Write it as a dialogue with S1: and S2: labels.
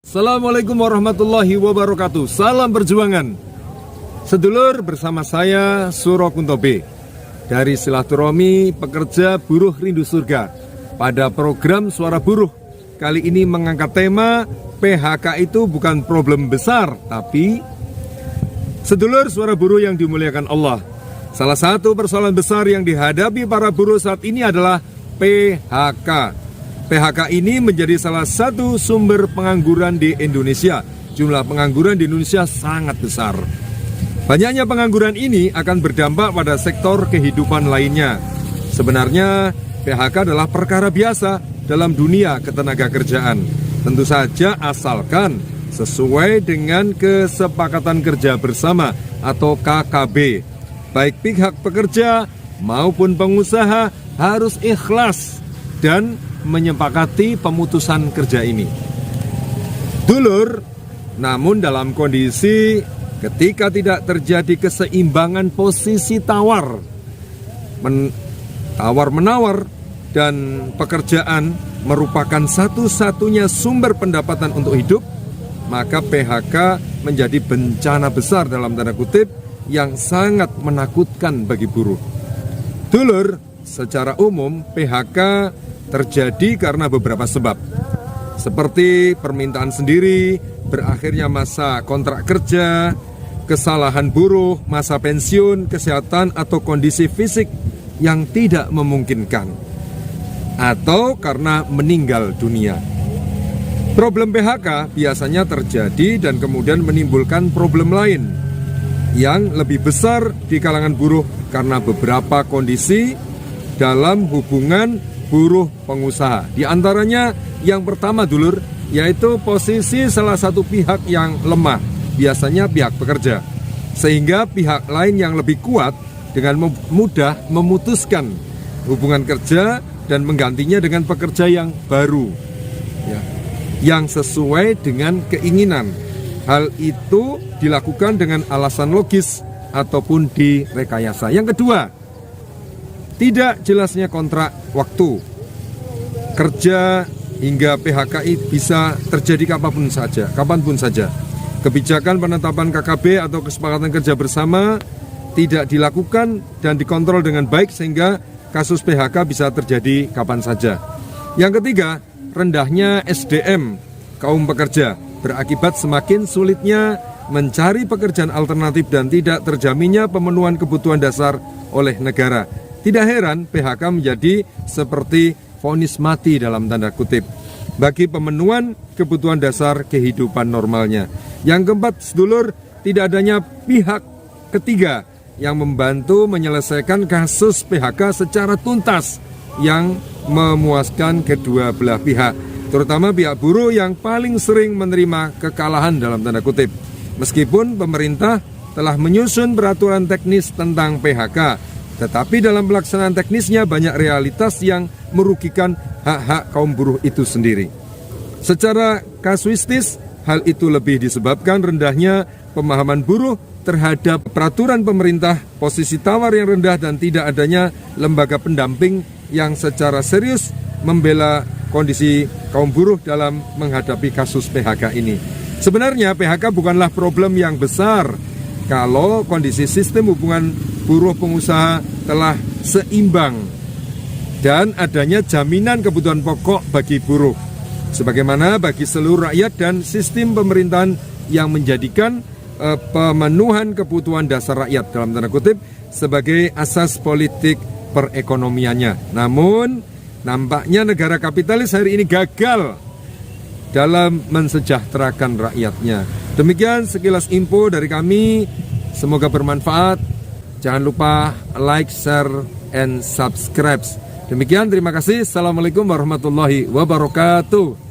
S1: Assalamualaikum warahmatullahi wabarakatuh. Salam perjuangan. Sedulur, bersama saya Suro Kuntobe dari Silaturahmi Pekerja Buruh Rindu Surga. Pada program Suara Buruh kali ini mengangkat tema PHK itu bukan problem besar, tapi sedulur suara buruh yang dimuliakan Allah, salah satu persoalan besar yang dihadapi para buruh saat ini adalah PHK. PHK ini menjadi salah satu sumber pengangguran di Indonesia. Jumlah pengangguran di Indonesia sangat besar. Banyaknya pengangguran ini akan berdampak pada sektor kehidupan lainnya. Sebenarnya PHK adalah perkara biasa dalam dunia ketenagakerjaan. Tentu saja asalkan sesuai dengan kesepakatan kerja bersama atau KKB. Baik pihak pekerja maupun pengusaha harus ikhlas dan menyepakati pemutusan kerja ini. Dulur, namun dalam kondisi ketika tidak terjadi keseimbangan posisi tawar-menawar dan pekerjaan merupakan satu-satunya sumber pendapatan untuk hidup, maka PHK menjadi bencana besar dalam tanda kutip yang sangat menakutkan bagi buruh. Dulur, secara umum PHK terjadi karena beberapa sebab, seperti permintaan sendiri, berakhirnya masa kontrak kerja, kesalahan buruh, masa pensiun, kesehatan atau kondisi fisik yang tidak memungkinkan, atau karena meninggal dunia. Problem PHK biasanya terjadi dan kemudian menimbulkan problem lain yang lebih besar di kalangan buruh karena beberapa kondisi dalam hubungan buruh pengusaha. Di antaranya yang pertama dulur, yaitu posisi salah satu pihak yang lemah, biasanya pihak pekerja, sehingga pihak lain yang lebih kuat dengan mudah memutuskan hubungan kerja dan menggantinya dengan pekerja yang baru, yang sesuai dengan keinginan. Hal itu dilakukan dengan alasan logis ataupun direkayasa. Yang kedua, tidak jelasnya kontrak waktu kerja hingga PHK bisa terjadi kapanpun saja. Kebijakan penetapan KKB atau kesepakatan kerja bersama tidak dilakukan dan dikontrol dengan baik sehingga kasus PHK bisa terjadi kapan saja. Yang ketiga, rendahnya SDM kaum pekerja berakibat semakin sulitnya mencari pekerjaan alternatif dan tidak terjaminnya pemenuhan kebutuhan dasar oleh negara. Tidak heran PHK menjadi seperti vonis mati dalam tanda kutip bagi pemenuhan kebutuhan dasar kehidupan normalnya. Yang keempat, sedulur, tidak adanya pihak ketiga yang membantu menyelesaikan kasus PHK secara tuntas yang memuaskan kedua belah pihak, terutama pihak buruh yang paling sering menerima kekalahan dalam tanda kutip. Meskipun pemerintah telah menyusun peraturan teknis tentang PHK, tetapi dalam pelaksanaan teknisnya banyak realitas yang merugikan hak-hak kaum buruh itu sendiri. Secara kasuistis, hal itu lebih disebabkan rendahnya pemahaman buruh terhadap peraturan pemerintah, posisi tawar yang rendah, dan tidak adanya lembaga pendamping yang secara serius membela kondisi kaum buruh dalam menghadapi kasus PHK ini. Sebenarnya PHK bukanlah problem yang besar kalau kondisi sistem hubungan buruh pengusaha telah seimbang dan adanya jaminan kebutuhan pokok bagi buruh, sebagaimana bagi seluruh rakyat, dan sistem pemerintahan yang menjadikan pemenuhan kebutuhan dasar rakyat dalam tanda kutip sebagai asas politik perekonomiannya. Namun nampaknya negara kapitalis hari ini gagal dalam mensejahterakan rakyatnya. Demikian sekilas info dari kami, semoga bermanfaat. Jangan lupa like, share, and subscribe. Demikian, terima kasih. Assalamualaikum warahmatullahi wabarakatuh.